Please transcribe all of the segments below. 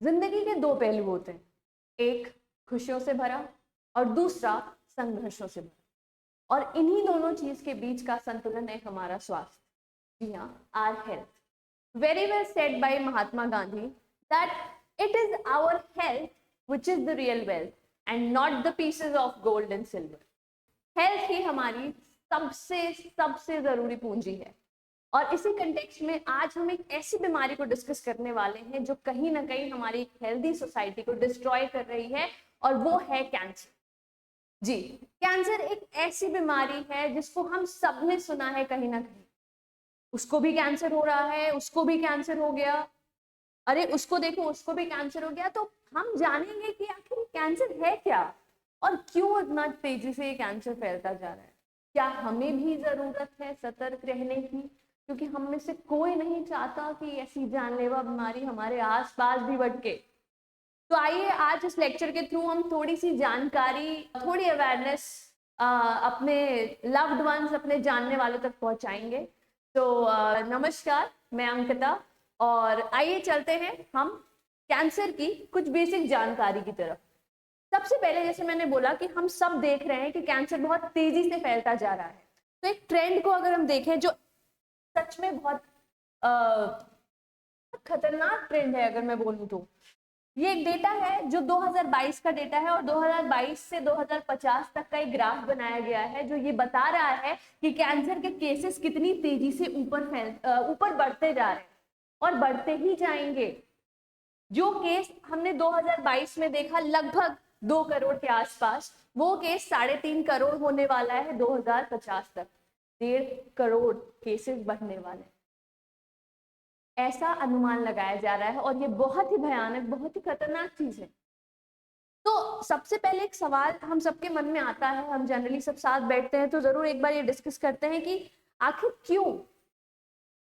जिंदगी के दो पहलू होते हैं, एक खुशियों से भरा और दूसरा संघर्षों से भरा, और इन्हीं दोनों चीज के बीच का संतुलन है हमारा स्वास्थ्य। जी हाँ, our health. Very well said by Mahatma Gandhi that it is our health which is the real wealth and not the pieces of gold and silver. Health ही हमारी सबसे सबसे जरूरी पूंजी है। और इसी कंटेक्स्ट में आज हम एक ऐसी बीमारी को डिस्कस करने वाले हैं जो कहीं ना कहीं हमारी हेल्दी सोसाइटी को डिस्ट्रॉय कर रही है, और वो है कैंसर। जी, कैंसर एक ऐसी बीमारी है जिसको हम सबने सुना है कहीं ना कहीं। उसको भी कैंसर हो रहा है, उसको भी कैंसर हो गया, अरे उसको देखो उसको भी कैंसर हो गया। तो हम जानेंगे कि आखिर कैंसर है क्या और क्यों इतना तेजी से ये कैंसर फैलता जा रहा है। क्या हमें भी जरूरत है सतर्क रहने की, क्योंकि हम में से कोई नहीं चाहता कि ऐसी जानलेवा बीमारी हमारे आसपास भी भटके। तो आइए आज इस लेक्चर के थ्रू हम थोड़ी सी जानकारी, थोड़ी अवेयरनेस अपने लव्ड वंस, अपने जानने वालों तक पहुंचाएंगे। तो नमस्कार, मैं अंकिता, और आइए चलते हैं हम कैंसर की कुछ बेसिक जानकारी की तरफ। सबसे पहले, जैसे मैंने बोला कि हम सब देख रहे हैं कि कैंसर बहुत तेजी से फैलता जा रहा है। तो एक ट्रेंड को अगर हम देखें जो सच में बहुत खतरनाक ट्रेंड है, अगर मैं बोलूं तो ये एक डेटा है जो 2022 का डेटा है, और 2022 से 2050 तक का एक ग्राफ बनाया गया है जो ये बता रहा है कि कैंसर के केसेस कितनी तेजी से ऊपर बढ़ते जा रहे हैं और बढ़ते ही जाएंगे। जो केस हमने 2022 में देखा लगभग 2 करोड़ के आसपास, वो केस 3.5 करोड़ होने वाला है 2050 तक। 1.5 करोड़ केसेस बढ़ने वाले, ऐसा अनुमान लगाया जा रहा है, और ये बहुत ही भयानक, बहुत ही खतरनाक चीज है। तो सबसे पहले एक सवाल हम सबके मन में आता है, हम जनरली सब साथ बैठते हैं तो जरूर एक बार ये डिस्कस करते हैं कि आखिर क्यों,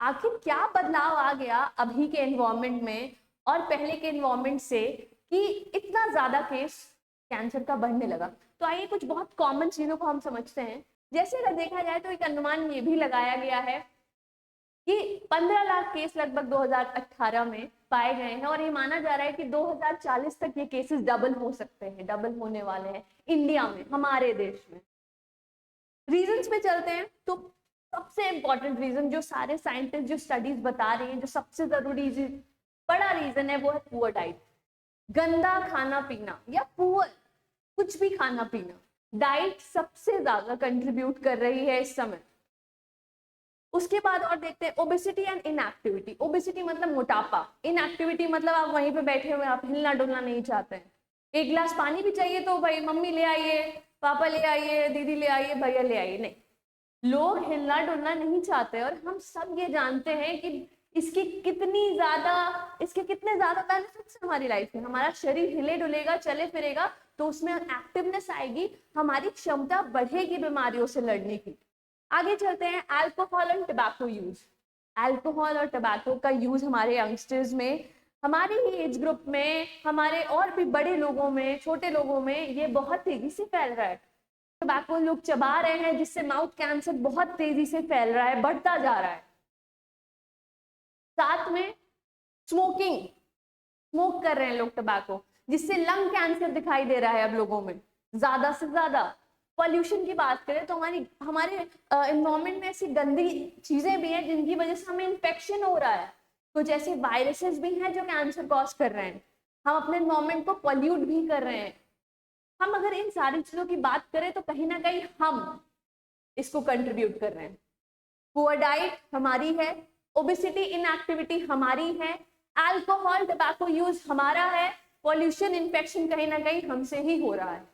आखिर क्या बदलाव आ गया अभी के एनवायरनमेंट में और पहले के एनवायरनमेंट से कि इतना ज्यादा केस कैंसर का बढ़ने लगा। तो आइए कुछ बहुत कॉमन चीजों को हम समझते हैं। जैसे अगर देखा जाए तो एक अनुमान ये भी लगाया गया है कि 15 लाख केस लगभग 2018 में पाए गए हैं, और ये माना जा रहा है कि 2040 तक ये केसेस डबल हो सकते हैं, डबल होने वाले हैं इंडिया में, हमारे देश में। रीजंस पे चलते हैं तो सबसे इंपॉर्टेंट रीजन जो सारे साइंटिस्ट, जो स्टडीज बता रही हैं, जो सबसे जरूरी बड़ा रीजन है, वो है पुअर डाइट। गंदा खाना पीना या पुअर कुछ भी खाना पीना, डाइट सबसे ज्यादा कंट्रीब्यूट कर रही है इस समय। उसके बाद और देखते हैं ओबेसिटी एंड इनएक्टिविटी। ओबेसिटी मतलब मोटापा, इनएक्टिविटी मतलब आप वहीं पे बैठे हुए, आप हिलना डुलना नहीं चाहते हैं। एक गिलास पानी भी चाहिए तो भाई मम्मी ले आइए, पापा ले आइए, दीदी ले आइए, भैया ले आइए, नहीं, लोग हिलना डुलना नहीं चाहते। और हम सब ये जानते हैं कि इसके कितने ज्यादा बेनिफिट्स हमारी लाइफ में। हमारा शरीर हिले डुलेगा, चले फिरेगा तो उसमें एक्टिवनेस आएगी, हमारी क्षमता बढ़ेगी बीमारियों से लड़ने की। आगे चलते हैं, alcohol and tobacco use. Alcohol और टबैको का यूज हमारे यंगस्टर्स में, हमारे ही एज ग्रुप में, हमारे और भी बड़े लोगों में, छोटे लोगों में ये बहुत तेजी से फैल रहा है। टबैको लोग चबा रहे हैं जिससे माउथ कैंसर बहुत तेजी से फैल रहा है, बढ़ता जा रहा है। साथ में स्मोकिंग, स्मोक कर रहे हैं लोग टबैको, जिससे लंग कैंसर दिखाई दे रहा है अब लोगों में ज्यादा से ज्यादा। पॉल्यूशन की बात करें तो हमारे एनवायरनमेंट में ऐसी गंदी चीजें भी हैं जिनकी वजह से हमें इन्फेक्शन हो रहा है। कुछ ऐसे वायरसेस भी हैं जो कैंसर कॉज कर रहे हैं। हम अपने एनवायरनमेंट को पॉल्यूट भी कर रहे हैं। हम अगर इन सारी चीजों की बात करें तो कहीं ना कहीं हम इसको कंट्रीब्यूट कर रहे हैं। पुअर डाइट हमारी है, ओबेसिटी इनएक्टिविटी हमारी है, अल्कोहल टबैको यूज हमारा है, पॉल्यूशन इन्फेक्शन कहीं ना कहीं हमसे ही हो रहा है।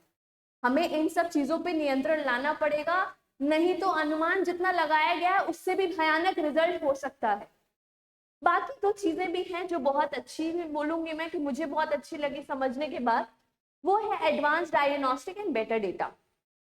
हमें इन सब चीजों पे नियंत्रण लाना पड़ेगा, नहीं तो अनुमान जितना लगाया गया है उससे भी भयानक रिजल्ट हो सकता है। बाकी तो चीजें भी हैं जो बहुत अच्छी बोलूंगी मैं, कि मुझे बहुत अच्छी लगी समझने के बाद, वो है advance diagnostic and better data.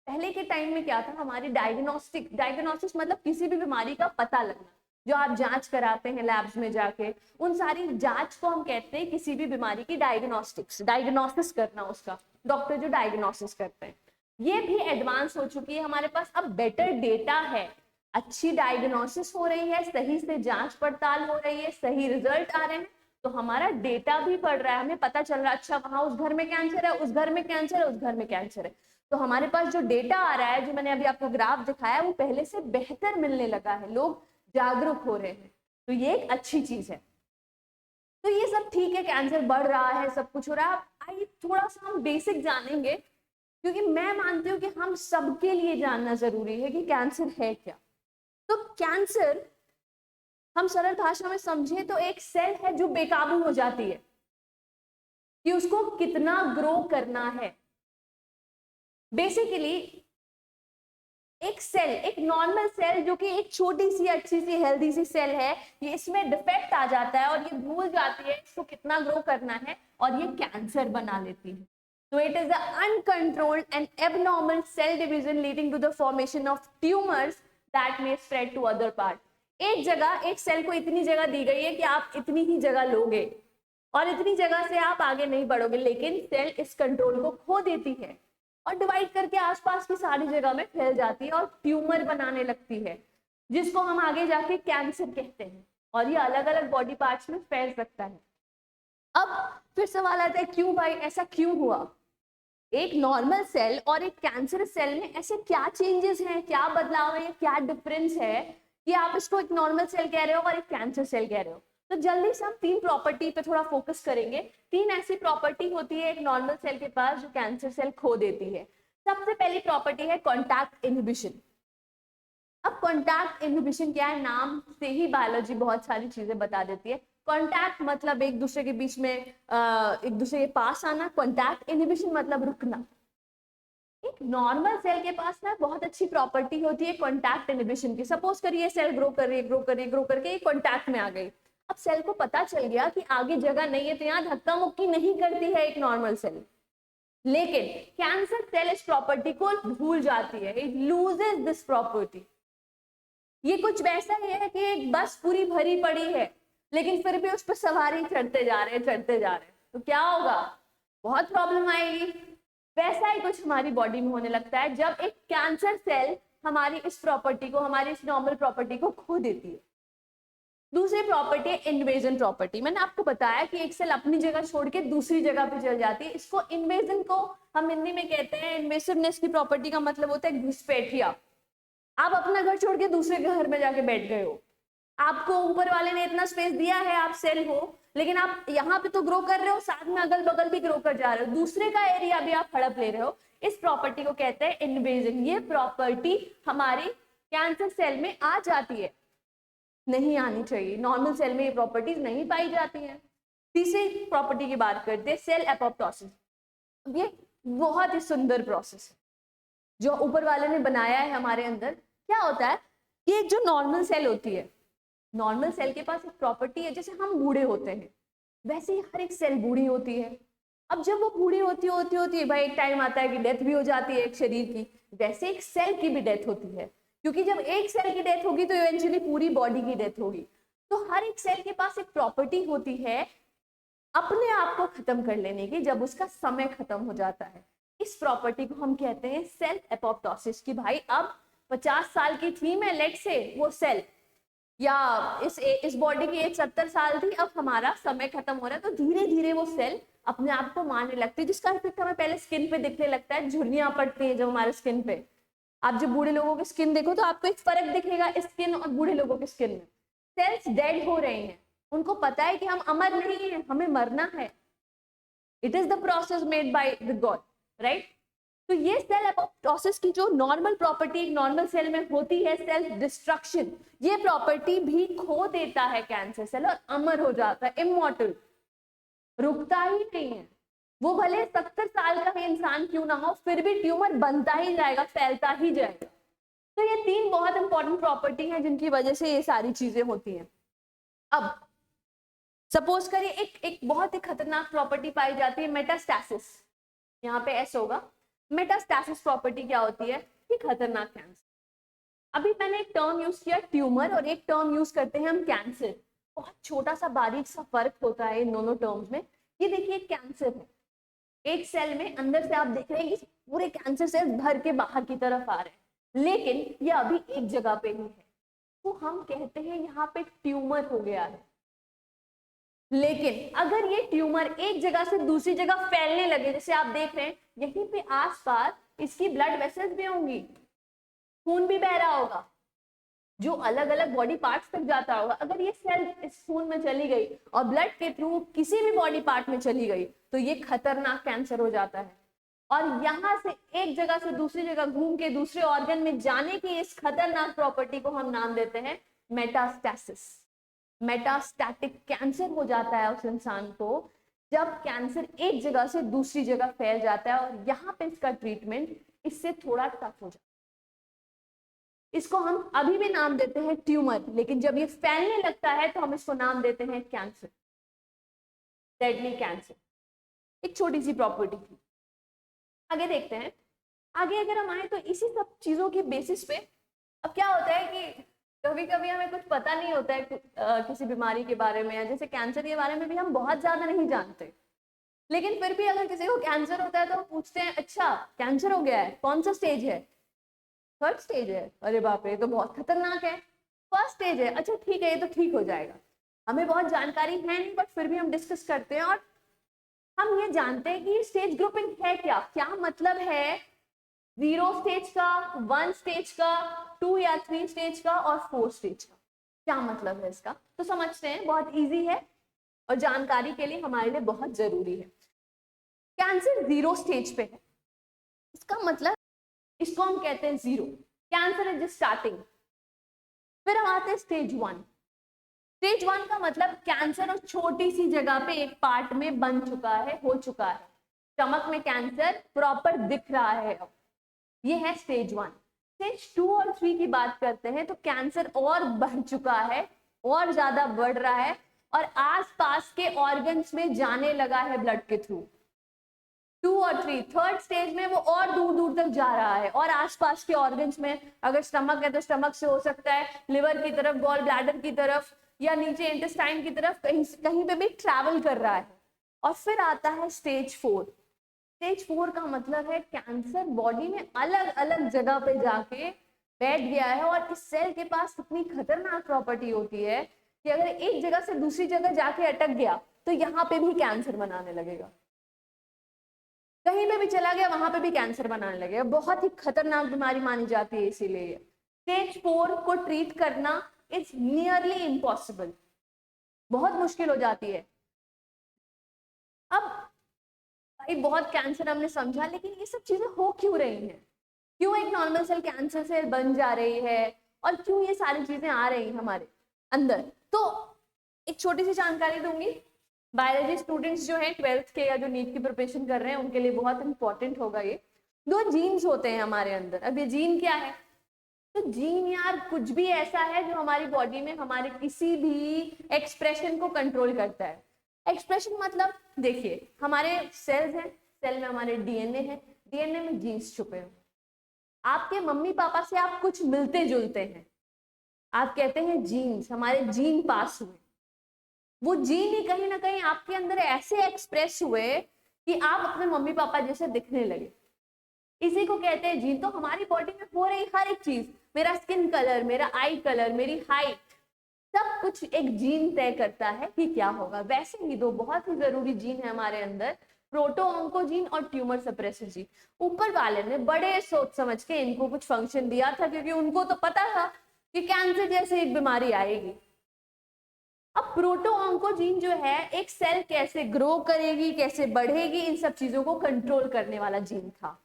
पहले के टाइम में क्या था, हमारी डायग्नोसिस मतलब किसी भी बीमारी का पता लगना, जो आप जांच कराते हैं लैब्स में जाके, उन सारी जांच को हम कहते हैं किसी भी बीमारी की डायग्नोसिस करना, उसका डॉक्टर जो डायग्नोसिस करते हैं। ये भी एडवांस हो चुकी है हमारे पास, अब बेटर डेटा है, अच्छी डायग्नोसिस हो रही है, सही से जांच पड़ताल हो रही है, सही रिजल्ट आ रहे हैं, तो हमारा डेटा भी बढ़ रहा है, हमें पता चल रहा है अच्छा वहां उस घर में कैंसर है, उस घर में कैंसर है, उस घर में कैंसर है। तो हमारे पास जो डेटा आ रहा है, जो मैंने अभी आपको ग्राफ दिखाया, वो पहले से बेहतर मिलने लगा है, लोग जागरूक हो रहे हैं, तो ये एक अच्छी चीज है। तो ये सब ठीक है, कैंसर बढ़ रहा है, सब कुछ हो रहा है। आइए थोड़ा सा हम बेसिक जानेंगे, क्योंकि मैं मानती हूँ कि हम सबके लिए जानना जरूरी है कि कैंसर है क्या। तो कैंसर हम सरल भाषा में समझे तो एक सेल है जो बेकाबू हो जाती है, कि उसको कितना ग्रो करना है। बेसिकली एक सेल, एक नॉर्मल सेल जो कि एक छोटी सी अच्छी सी हेल्दी सी सेल है, ये इसमें डिफेक्ट आ जाता है और ये भूल जाती है इसको कितना ग्रो करना है और ये कैंसर बना लेती है। तो it is uncontrolled and abnormal cell division leading to the formation of tumours that may spread to other part. एक जगह, एक सेल को इतनी जगह दी गई है कि आप इतनी ही जगह लोगे और इतनी जगह से आप आगे नहीं बढ़ोगे, लेकिन सेल इस कंट्रोल को खो देती है और डिवाइड करके आसपास की सारी जगह में फैल जाती है और ट्यूमर बनाने लगती है, जिसको हम आगे जाके कैंसर कहते हैं, और ये अलग अलग बॉडी पार्ट्स में फैल सकता है। अब फिर सवाल आता है क्यों भाई ऐसा क्यों हुआ? एक नॉर्मल सेल और एक कैंसर सेल में ऐसे क्या चेंजेस हैं, क्या बदलाव है, क्या डिफरेंस है कि आप इसको एक नॉर्मल सेल कह रहे हो और एक कैंसर सेल कह रहे हो? तो जल्दी से हम 3 प्रॉपर्टी पे थोड़ा फोकस करेंगे। 3 ऐसी प्रॉपर्टी होती है एक नॉर्मल सेल के पास जो कैंसर सेल खो देती है। सबसे पहली प्रॉपर्टी है कॉन्टैक्ट इनहिबिशन। अब कॉन्टैक्ट इनहिबिशन क्या है? नाम से ही बायोलॉजी बहुत सारी चीजें बता देती है। कॉन्टैक्ट मतलब एक दूसरे के बीच में एक दूसरे के पास आना, कॉन्टैक्ट इनहिबिशन मतलब रुकना। एक नॉर्मल सेल के पास ना बहुत अच्छी प्रॉपर्टी होती है कॉन्टैक्ट इनहिबिशन की। सपोज करिए सेल ग्रो कर रही है, ग्रो कर रही है, ग्रो करके कॉन्टैक्ट में आ गई। अब सेल को पता चल गया कि आगे जगह नहीं है, तो यहाँ धक्का मुक्की नहीं करती है एक नॉर्मल सेल, लेकिन कैंसर सेल इस प्रॉपर्टी को भूल जाती है, इट लूजेस दिस प्रॉपर्टी। ये कुछ वैसा ही है कि एक बस पूरी भरी पड़ी है, लेकिन फिर भी उस पर सवारी चढ़ते जा रहे हैं, चढ़ते जा रहे हैं, तो क्या होगा? बहुत प्रॉब्लम आएगी। वैसा ही कुछ हमारी बॉडी में होने लगता है जब एक कैंसर सेल हमारी इस प्रॉपर्टी को, हमारी इस नॉर्मल प्रॉपर्टी को खो देती है। दूसरी प्रॉपर्टी है इन्वेजन प्रॉपर्टी। मैंने आपको बताया कि एक सेल अपनी जगह छोड़ के दूसरी जगह पे चल जाती है, इसको इन्वेजन को हम हिंदी में कहते हैं, इन्वेसिवनेस की प्रॉपर्टी का मतलब होता है घुसपैठिया। आप अपना घर छोड़ के दूसरे घर में जाके बैठ गए हो, आपको ऊपर वाले ने इतना स्पेस दिया है, आप सेल हो, लेकिन आप यहाँ पे तो ग्रो कर रहे हो, साथ में अगल बगल भी ग्रो कर जा रहे हो, दूसरे का एरिया भी आप हड़प ले रहे हो। इस प्रॉपर्टी को कहते हैं इन्वेजन। ये प्रॉपर्टी हमारी कैंसर सेल में आ जाती है, नहीं आनी चाहिए, नॉर्मल सेल में ये प्रॉपर्टीज नहीं पाई जाती हैं। तीसरी प्रॉपर्टी की बात करते हैं सेल एपोप्टोसिस। ये बहुत ही सुंदर प्रोसेस है जो ऊपर वाले ने बनाया है हमारे अंदर। क्या होता है कि एक जो नॉर्मल सेल होती है, नॉर्मल सेल के पास एक प्रॉपर्टी है, जैसे हम बूढ़े होते हैं वैसे ही हर एक सेल बूढ़ी होती है। अब जब वो बूढ़ी होती है भाई, एक टाइम आता है कि डेथ भी हो जाती है एक शरीर की, वैसे एक सेल की भी डेथ होती है, क्योंकि जब एक सेल की डेथ होगी तो इवेंचुअली पूरी बॉडी की डेथ होगी। तो हर एक सेल के पास एक प्रॉपर्टी होती है अपने आप को खत्म कर लेने की, जब उसका समय खत्म हो जाता है। इस प्रॉपर्टी को हम कहते हैं सेल एपोप्टोसिस। की भाई अब 50 साल की थी मैं, लेट से वो सेल, या इस बॉडी की एज 70 साल थी, अब हमारा समय खत्म हो रहा है, तो धीरे धीरे वो सेल अपने आप को मारने लगती है, जिसका इफेक्ट हमें पहले स्किन पे दिखने लगता है। झुर्रियां पड़ती है जब हमारे स्किन पे। आप जब बूढ़े लोगों की स्किन देखो तो आपको एक फर्क दिखेगा स्किन और बूढ़े लोगों की स्किन में। सेल्स डेड हो रहे हैं, उनको पता है कि हम अमर नहीं है, हमें मरना है। It is the process made by the God, right? तो ये सेल एपोप्टोसिस की जो नॉर्मल प्रॉपर्टी एक नॉर्मल सेल में होती है, सेल्फ डिस्ट्रक्शन, ये प्रॉपर्टी भी खो देता है कैंसर सेल और अमर हो जाता है, इमॉर्टल, रुकता ही नहीं है। वो भले 70 साल का इंसान क्यों ना हो, फिर भी ट्यूमर बनता ही जाएगा, फैलता ही जाएगा। तो ये 3 बहुत इंपॉर्टेंट प्रॉपर्टी हैं जिनकी वजह से ये सारी चीजें होती हैं। अब सपोज करिए एक बहुत ही खतरनाक प्रॉपर्टी पाई जाती है मेटास्टैसिस। यहाँ पे एस होगा। मेटास्टैसिस प्रॉपर्टी क्या होती है? ये खतरनाक कैंसर। अभी मैंने एक टर्म यूज किया ट्यूमर और एक टर्म यूज करते हैं हम कैंसर। बहुत छोटा सा बारीक सा फर्क होता है इन दोनों टर्म्स में। ये देखिए कैंसर है, एक सेल में अंदर से आप देख रहे हैं कि पूरे कैंसर सेल भर के बाहर की तरफ आ रहे हैं, लेकिन ये अभी एक जगह पे ही है, तो हम कहते हैं यहाँ पे ट्यूमर हो गया है। लेकिन अगर ये ट्यूमर एक जगह से दूसरी जगह फैलने लगे, जैसे आप देख रहे हैं यहीं पे आसपास इसकी ब्लड वेसल्स भी होंगी, खून भी बह रहा होगा जो अलग अलग बॉडी पार्ट्स तक जाता होगा। अगर ये सेल इस खून में चली गई और ब्लड के थ्रू किसी भी बॉडी पार्ट में चली गई तो ये खतरनाक कैंसर हो जाता है। और यहां से एक जगह से दूसरी जगह घूम के दूसरे ऑर्गन में जाने की इस खतरनाक प्रॉपर्टी को हम नाम देते हैं मेटास्टैसिस। मेटास्टैटिक कैंसर हो जाता है उस इंसान को जब कैंसर एक जगह से दूसरी जगह फैल जाता है, और यहाँ पे इसका ट्रीटमेंट इससे थोड़ा टफ हो जाता है। इसको हम अभी भी नाम देते हैं ट्यूमर, लेकिन जब ये फैलने लगता है तो हम इसको नाम देते हैं कैंसर, डेडली कैंसर। एक छोटी सी प्रॉपर्टी थी। आगे देखते हैं। आगे अगर हम आए तो इसी सब चीजों की बेसिस पे अब क्या होता है कि कभी कभी हमें कुछ पता नहीं होता है किसी बीमारी के बारे में, जैसे कैंसर के बारे में भी हम बहुत ज्यादा नहीं जानते, लेकिन फिर भी अगर किसी को कैंसर होता है तो हम पूछते हैं अच्छा कैंसर हो गया है, कौन सा स्टेज है? 3rd स्टेज है, अरे बाप रे, तो बहुत खतरनाक है। 1st स्टेज है, अच्छा ठीक है ये तो ठीक हो जाएगा। हमें बहुत जानकारी है नहीं बट फिर भी हम डिस्कस करते हैं, और हम ये जानते हैं कि स्टेज ग्रुपिंग है क्या, क्या मतलब है 0 स्टेज का, 1 स्टेज का, 2 या 3 स्टेज का और 4 स्टेज का, क्या मतलब है इसका। तो समझते हैं, बहुत इजी है और जानकारी के लिए हमारे लिए बहुत जरूरी है। कैंसर 0 स्टेज पे है, इसका मतलब इसको हम कहते हैं 0, कैंसर इज जस्ट स्टार्टिंग। फिर हम आते हैं स्टेज 1। स्टेज 1 का मतलब कैंसर और छोटी सी जगह पे एक पार्ट में बन चुका है, हो चुका है, स्टमक में कैंसर प्रॉपर दिख रहा है अब, ये है स्टेज 1। स्टेज 2 और 3 की बात करते हैं तो कैंसर और बढ़ चुका है, और ज्यादा बढ़ रहा है और आसपास के ऑर्गन्स में जाने लगा है ब्लड के थ्रू। 2 और 3, 3rd स्टेज में वो और दूर दूर तक जा रहा है और आसपास के ऑर्गन्स में, अगर स्टमक है तो स्टमक से हो सकता है लिवर की तरफ, गॉल ब्लैडर की तरफ, या नीचे इंटेस्टाइन की तरफ, कहीं कहीं पे भी ट्रैवल कर रहा है। और फिर आता है स्टेज 4। स्टेज 4 का मतलब है कैंसर बॉडी में अलग अलग जगह पे जाके बैठ गया है, और इस सेल के पास इतनी खतरनाक प्रॉपर्टी होती है कि अगर एक जगह से दूसरी जगह जाके अटक गया तो यहाँ पे भी कैंसर बनाने लगेगा, कहीं पे भी चला गया वहां पे भी कैंसर बनाने लगेगा। बहुत ही खतरनाक बीमारी मानी जाती है, इसीलिए स्टेज 4 को ट्रीट करना इज नियरली इम्पॉसिबल, बहुत मुश्किल हो जाती है। अब भाई बहुत कैंसर हमने समझा, लेकिन ये सब चीजें हो क्यों रही हैं, क्यों एक नॉर्मल सेल कैंसर सेल बन जा रही है, और क्यों ये सारी चीजें आ रही हैं हमारे अंदर। तो एक छोटी सी जानकारी दूंगी, बायोलॉजी स्टूडेंट्स जो हैं 12th के या जो नीट की प्रिपरेशन कर रहे हैं उनके लिए बहुत इंपॉर्टेंट होगा ये। 2 जीन्स होते हैं हमारे अंदर। अब ये जीन क्या है? तो जीन यार कुछ भी ऐसा है जो हमारी बॉडी में हमारे किसी भी एक्सप्रेशन को कंट्रोल करता है। एक्सप्रेशन मतलब देखिए, हमारे सेल्स हैं, सेल में हमारे डीएनए है, डीएनए में जीन्स छुपे हैं। आपके मम्मी पापा से आप कुछ मिलते जुलते हैं, आप कहते हैं जीन्स, हमारे जीन पास हुए। वो जीन ही कहीं ना कहीं आपके अंदर ऐसे एक्सप्रेस हुए कि आप अपने मम्मी पापा जैसे दिखने लगे, इसी को कहते हैं जीन। तो हमारी बॉडी में हो रही हर एक चीज, मेरा स्किन कलर, मेरा आई कलर, मेरी हाइट, सब कुछ एक जीन तय करता है कि क्या होगा। वैसे ही 2 बहुत ही जरूरी जीन है हमारे अंदर, प्रोटो ऑन्कोजीन और ट्यूमर सप्रेसर जीन। ऊपर वाले ने बड़े सोच समझ के इनको कुछ फंक्शन दिया था, क्योंकि उनको तो पता था कि कैंसर जैसे एक बीमारी आएगी। अब प्रोटो ऑन्कोजीन जो है एक सेल कैसे ग्रो करेगी, कैसे बढ़ेगी, इन सब चीजों को कंट्रोल करने वाला जीन था।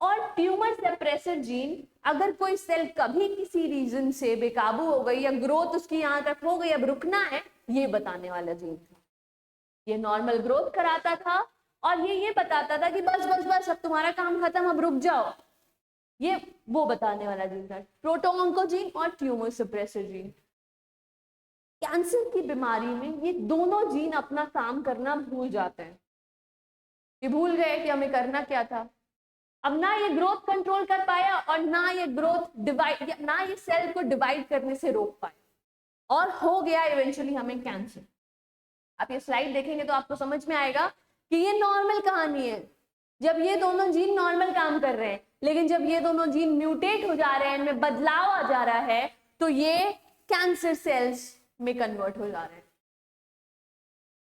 और ट्यूमर सप्रेसर जीन, अगर कोई सेल कभी किसी रीजन से बेकाबू हो गई या ग्रोथ उसकी यहां तक हो गई, अब रुकना है, ये बताने वाला जीन था। ये नॉर्मल ग्रोथ कराता था और ये बताता था कि बस बस बस अब तुम्हारा काम खत्म, अब रुक जाओ। ये वो बताने वाला जीन था, प्रोटो ऑन्कोजीन और ट्यूमर सप्रेसर जीन। कैंसर की बीमारी में ये दोनों जीन अपना काम करना भूल जाते हैं। ये भूल गए कि हमें करना क्या था। अब ना ये ग्रोथ कंट्रोल कर पाया और ना ये ग्रोथ डिवाइड, ना ये सेल को डिवाइड करने से रोक पाया, और हो गया इवेंचुअली हमें कैंसर। आप ये स्लाइड देखेंगे तो आपको समझ में आएगा कि ये नॉर्मल कहानी है, जब ये दोनों जीन नॉर्मल काम कर रहे हैं, लेकिन जब ये दोनों जीन म्यूटेट हो जा रहे हैं, इनमें बदलाव आ जा रहा है, तो ये कैंसर सेल्स में कन्वर्ट हो जा रहे हैं।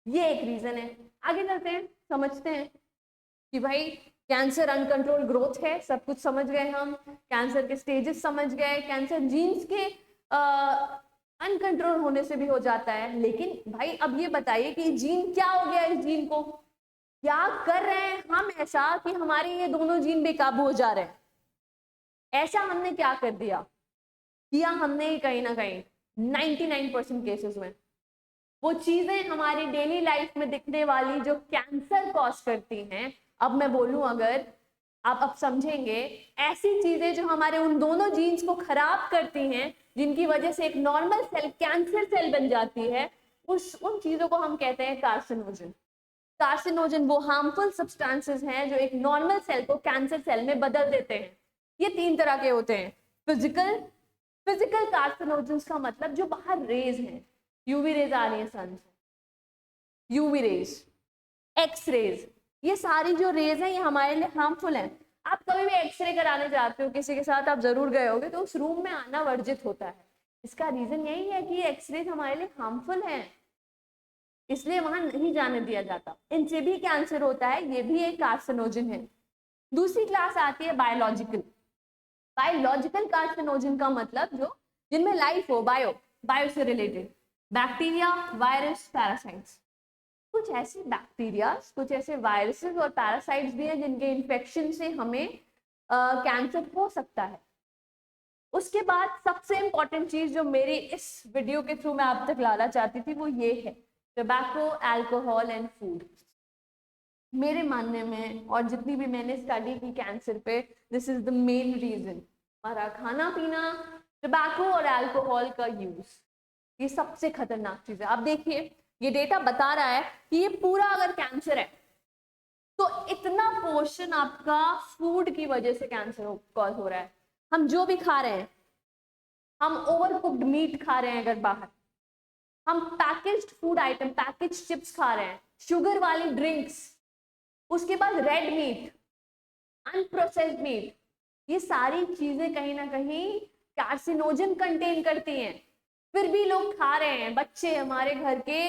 ये एक रीजन है। आगे चलते हैं, समझते हैं कि भाई कैंसर अनकंट्रोल ग्रोथ है, सब कुछ समझ गए हम, कैंसर के स्टेजेस समझ गए, कैंसर जीन्स के अनकंट्रोल होने से भी हो जाता है। लेकिन भाई अब ये बताइए कि जीन क्या हो गया, इस जीन को क्या कर रहे हैं हम ऐसा कि हमारे ये दोनों जीन बेकाबू हो जा रहे हैं? ऐसा हमने क्या कर दिया, किया हमने कहीं ना कहीं 99% केसेस में वो चीजें हमारी डेली लाइफ में दिखने वाली जो कैंसर कॉज करती हैं, अब मैं बोलूं अगर आप अब समझेंगे, ऐसी चीजें जो हमारे उन दोनों जीन्स को खराब करती हैं, जिनकी वजह से एक नॉर्मल सेल कैंसर सेल बन जाती है, उन चीजों को हम कहते हैं कार्सिनोजन। कार्सिनोजन वो हार्मफुल सब्सटेंसेस हैं जो एक नॉर्मल सेल को कैंसर सेल में बदल देते हैं। ये 3 तरह के होते हैं। फिजिकल कार्सिनोजन का मतलब जो बाहर रेज हैं, यूवी रेज आ रही है सन से, यूवी रेज, एक्स रेज, ये सारी जो रेज है ये हमारे लिए हार्मफुल है। आप कभी भी एक्सरे कराने जाते हो किसी के साथ, आप जरूर गए होगे, तो उस रूम में आना वर्जित होता है। इसका रीजन यही है कि एक्सरे हमारे लिए हार्मफुल है, इसलिए वहां नहीं जाने दिया जाता। इनसे भी कैंसर होता है, ये भी एक कार्सिनोजन है। दूसरी क्लास आती है बायोलॉजिकल। बायोलॉजिकल कार्सिनोजन का मतलब जो जिनमें लाइफ हो, बायो से रिलेटेड, बैक्टीरिया, वायरस, पैरासाइट्स। कुछ ऐसे बैक्टीरिया, कुछ ऐसे वायरसेस और पैरासाइट्स भी हैं जिनके इन्फेक्शन से हमें कैंसर हो सकता है। उसके बाद सबसे इंपॉर्टेंट चीज जो मेरी इस वीडियो के थ्रू मैं आप तक लाना चाहती थी वो ये है, टोबैको, अल्कोहल एंड फूड। मेरे मानने में और जितनी भी मैंने स्टडी की कैंसर पे, this is the main reason. हमारा खाना पीना, टोबैको और अल्कोहल का यूज, ये सबसे खतरनाक चीज है। आप देखिए ये डेटा बता रहा है कि ये पूरा अगर कैंसर है तो इतना पोर्शन आपका फूड की वजह से कैंसर कॉज हो रहा है। हम जो भी खा रहे हैं, हम ओवर कुक्ड मीट खा रहे हैं अगर बाहर, हम packaged food item, package chips खा रहे हैं, शुगर वाली ड्रिंक्स, उसके बाद रेड मीट, अनप्रोसेस्ड मीट, ये सारी चीजें कहीं ना कहीं कार्सिनोजन कंटेन करती हैं। फिर भी लोग खा रहे हैं, बच्चे हमारे घर के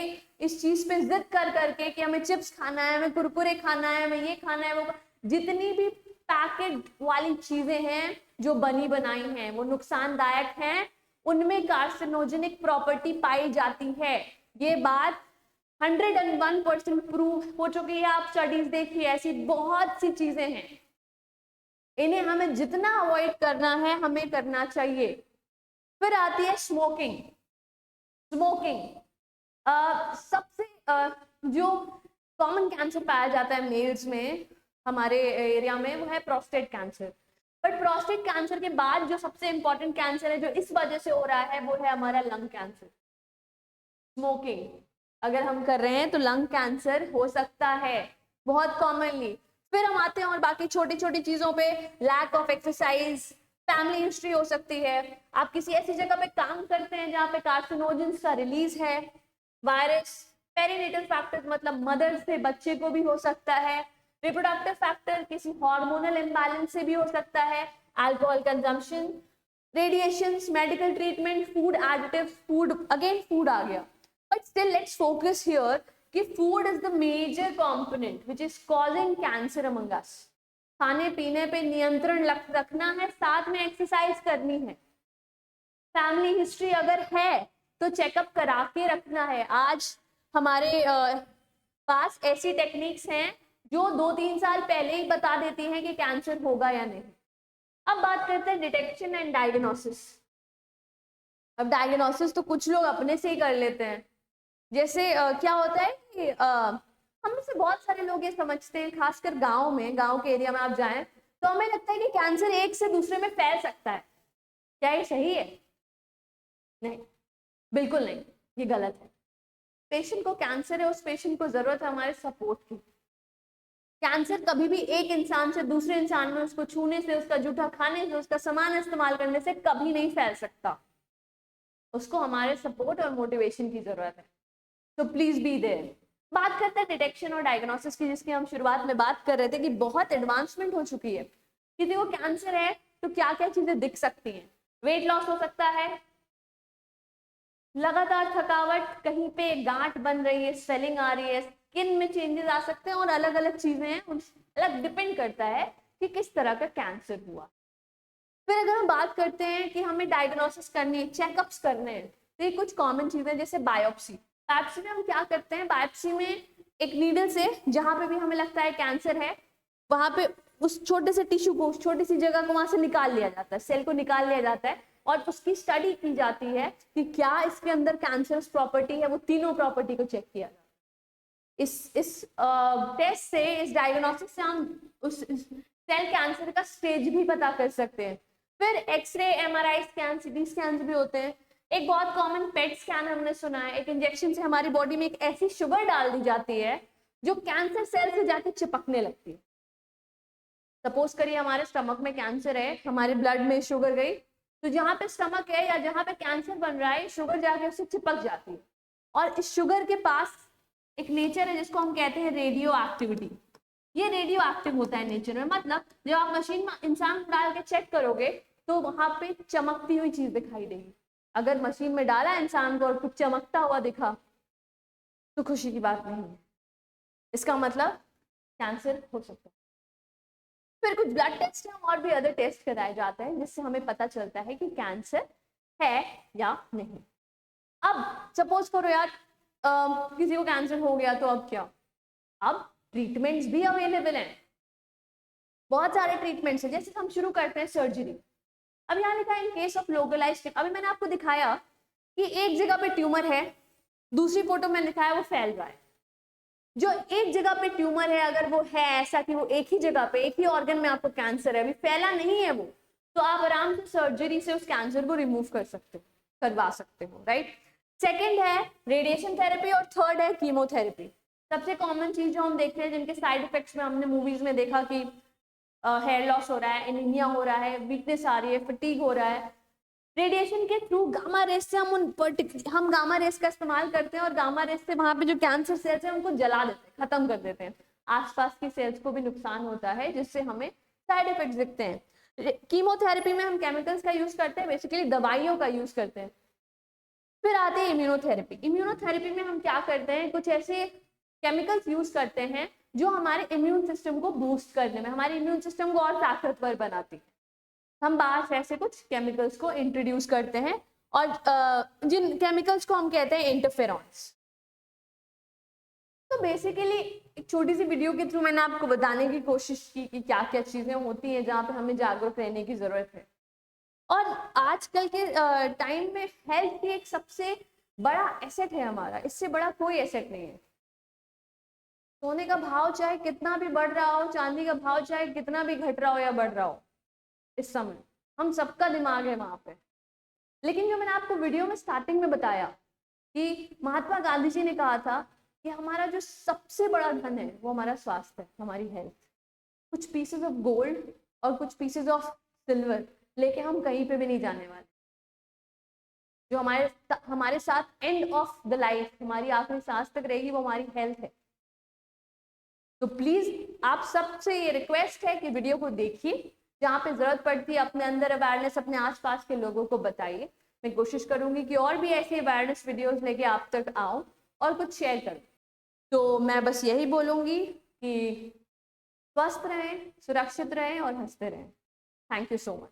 इस चीज पे जिद कर करके कि हमें चिप्स खाना है, हमें कुरकुरे खाना है, हमें ये खाना है, वो जितनी भी पैकेट वाली चीजें हैं जो बनी बनाई हैं वो नुकसानदायक हैं, उनमें कार्सिनोजेनिक प्रॉपर्टी पाई जाती है। ये बात 101% प्रूव हो चुकी है। आप स्टडीज देखिए, ऐसी बहुत सी चीजें हैं, इन्हें हमें जितना अवॉइड करना है हमें करना चाहिए। फिर आती है स्मोकिंग। सबसे जो कॉमन कैंसर पाया जाता है मेल्स में हमारे एरिया में वो है prostate cancer. But prostate cancer के बाद जो सबसे इंपॉर्टेंट कैंसर है जो इस वजह से हो रहा है वो है हमारा लंग कैंसर। स्मोकिंग अगर हम कर रहे हैं तो लंग कैंसर हो सकता है बहुत कॉमनली। फिर हम आते हैं और बाकी छोटी छोटी चीजों पे, lack of exercise, family history हो सकती है, आप किसी ऐसी जगह पे काम करते हैं जहाँ पे कार्सिनोजेंस का रिलीज है, वायरस, पेरिनेटल फैक्टर्स मतलब मदर से बच्चे को भी हो सकता है, रिप्रोडक्टिव फैक्टर किसी हार्मोनल इम्बैलेंस से भी हो सकता है, alcohol consumption, radiations, medical treatment, food additives, food again food आ गया। But still let's focus here कि food is the major component which is causing cancer among us. खाने पीने पे नियंत्रण रखना है, साथ में एक्सरसाइज करनी है, फैमिली हिस्ट्री अगर है तो चेकअप करा के रखना है। आज हमारे पास ऐसी टेक्निक्स हैं जो 2-3 साल पहले ही बता देती हैं कि कैंसर होगा या नहीं। अब बात करते हैं डिटेक्शन एंड डायग्नोसिस। अब डायग्नोसिस तो कुछ लोग अपने से ही कर लेते हैं। जैसे क्या होता है कि हम में से बहुत सारे लोग ये समझते हैं, खासकर गांव में, गांव के एरिया में आप जाएं तो हमें लगता है कि कैंसर एक से दूसरे में फैल सकता है। क्या ये सही है? नहीं, बिल्कुल नहीं, ये गलत है। पेशेंट को कैंसर है, उस पेशेंट को जरूरत है हमारे सपोर्ट की। कैंसर कभी भी एक इंसान से दूसरे इंसान में उसको छूने से, उसका जूठा खाने से, उसका सामान इस्तेमाल करने से कभी नहीं फैल सकता। उसको हमारे सपोर्ट और मोटिवेशन की जरूरत है, तो प्लीज बी देयर। बात करते हैं डिटेक्शन और डायग्नोसिस की, जिसकी हम शुरुआत में बात कर रहे थे कि बहुत एडवांसमेंट हो चुकी है। किसी को कैंसर है तो क्या क्या चीजें दिख सकती हैं? वेट लॉस हो सकता है, लगातार थकावट, कहीं पे गांठ बन रही है, स्वेलिंग आ रही है, स्किन में चेंजेस आ सकते हैं और अलग अलग चीजें हैं, उन अलग डिपेंड करता है कि किस तरह का कैंसर हुआ। फिर अगर हम बात करते हैं कि हमें डायग्नोसिस करनी है, चेकअप्स करने हैं, तो ये कुछ कॉमन चीजें जैसे बायोप्सी। बायोप्सी में हम क्या करते हैं, बायोप्सी में एक नीडल से जहां पे भी हमें लगता है कैंसर है, वहां पे उस छोटे से टिश्यू को, उस छोटी सी जगह को वहां से निकाल लिया जाता है, सेल को निकाल लिया जाता है और उसकी स्टडी की जाती है कि क्या इसके अंदर कैंसरस प्रॉपर्टी है, वो तीनों प्रॉपर्टी को चेक किया जाता है। इस टेस्ट से, इस डायग्नोस्टिक से हम उस सेल कैंसर का स्टेज भी पता कर सकते हैं। फिर x-ray, MRI scan, CT scan भी होते हैं। एक बहुत कॉमन पेट स्कैन हमने सुना है, एक इंजेक्शन से हमारी बॉडी में एक ऐसी शुगर डाल दी जाती है जो कैंसर सेल से जाके चिपकने लगती है। सपोज करिए हमारे स्टमक में कैंसर है, हमारे ब्लड में शुगर गई, तो जहां पे स्टमक है या जहां पे कैंसर बन रहा है, शुगर जाके उससे चिपक जाती है। और इस शुगर के पास एक नेचर है जिसको हम कहते हैं रेडियो एक्टिविटी। ये रेडियो एक्टिव होता है नेचर में, मतलब जब आप मशीन में इंसान डाल के चेक करोगे तो वहां पे चमकती हुई चीज दिखाई देगी। अगर मशीन में डाला इंसान को और कुछ चमकता हुआ दिखा तो खुशी की बात नहीं है, इसका मतलब कैंसर हो सकता है। फिर कुछ ब्लड टेस्ट और भी अदर टेस्ट कराए जाते हैं जिससे हमें पता चलता है कि कैंसर है या नहीं। अब सपोज करो यार किसी को कैंसर हो गया, तो अब क्या? अब ट्रीटमेंट्स भी अवेलेबल हैं, बहुत सारे ट्रीटमेंट्स हैं। जैसे हम शुरू करते हैं सर्जरी। अब यहाँ लिखा है इन केस ऑफ लोकलाइज्ड, अभी मैंने आपको दिखाया कि एक जगह पे ट्यूमर है, दूसरी फोटो में दिखाया वो फैल रहा है। जो एक जगह पे ट्यूमर है, अगर वो है ऐसा कि वो एक ही जगह पे, एक ही ऑर्गन में आपको कैंसर है, अभी फैला नहीं है वो, तो आप आराम से सर्जरी से उस कैंसर को रिमूव कर सकते हो, करवा सकते हो, राइट। सेकेंड है रेडिएशन थेरेपी और थर्ड है कीमोथेरेपी। सबसे कॉमन चीज जो हम देखते हैं जिनके साइड इफेक्ट्स में हमने मूवीज में देखा कि हेयर लॉस हो रहा है, एनीमिया हो रहा है, वीकनेस आ रही है, फटीग हो रहा है। रेडिएशन के थ्रू गामा रेस से हम गामा रेस का इस्तेमाल करते हैं और गामा रेस से वहां पे जो कैंसर सेल्स हैं उनको जला देते हैं, खत्म कर देते हैं। आसपास की सेल्स को भी नुकसान होता है जिससे हमें साइड इफेक्ट्स दिखते हैं। कीमोथेरेपी में हम केमिकल्स का यूज करते हैं, बेसिकली दवाइयों का यूज करते हैं। फिर आते हैं इम्यूनोथेरेपी। इम्यूनोथेरेपी में हम क्या करते हैं, कुछ ऐसे केमिकल्स यूज करते हैं जो हमारे इम्यून सिस्टम को बूस्ट करने में, हमारे इम्यून सिस्टम को और ताकतवर बनाती है। हम बाहर से ऐसे कुछ केमिकल्स को इंट्रोड्यूस करते हैं और जिन केमिकल्स को हम कहते हैं इंटरफेरॉन्स। तो बेसिकली एक छोटी सी वीडियो के थ्रू मैंने आपको बताने की कोशिश की कि क्या क्या चीजें होती हैं जहाँ पे हमें जागरूक रहने की जरूरत है। और आजकल के टाइम में हेल्थ ही एक सबसे बड़ा एसेट है हमारा, इससे बड़ा कोई एसेट नहीं है। सोने का भाव चाहे कितना भी बढ़ रहा हो, चांदी का भाव चाहे कितना भी घट रहा हो या बढ़ रहा हो, इस समय हम सबका दिमाग है वहां पे। लेकिन जो मैंने आपको वीडियो में स्टार्टिंग में बताया कि महात्मा गांधी जी ने कहा था कि हमारा जो सबसे बड़ा धन है वो हमारा स्वास्थ्य है, हमारी हेल्थ। कुछ पीसेस ऑफ गोल्ड और कुछ पीसेस ऑफ सिल्वर लेके हम कहीं पे भी नहीं जाने वाले। जो हमारे साथ एंड ऑफ द लाइफ, हमारी आखिरी सांस तक रहेगी, वो हमारी हेल्थ है। तो प्लीज आप सबसे ये रिक्वेस्ट है कि वीडियो को देखिए, जहाँ पे जरूरत पड़ती है अपने अंदर अवेयरनेस अपने आसपास के लोगों को बताइए। मैं कोशिश करूंगी कि और भी ऐसे अवेयरनेस वीडियोस लेके आप तक आऊं और कुछ शेयर करूं। तो मैं बस यही बोलूंगी कि स्वस्थ रहें, सुरक्षित रहें और हंसते रहें। Thank you so much.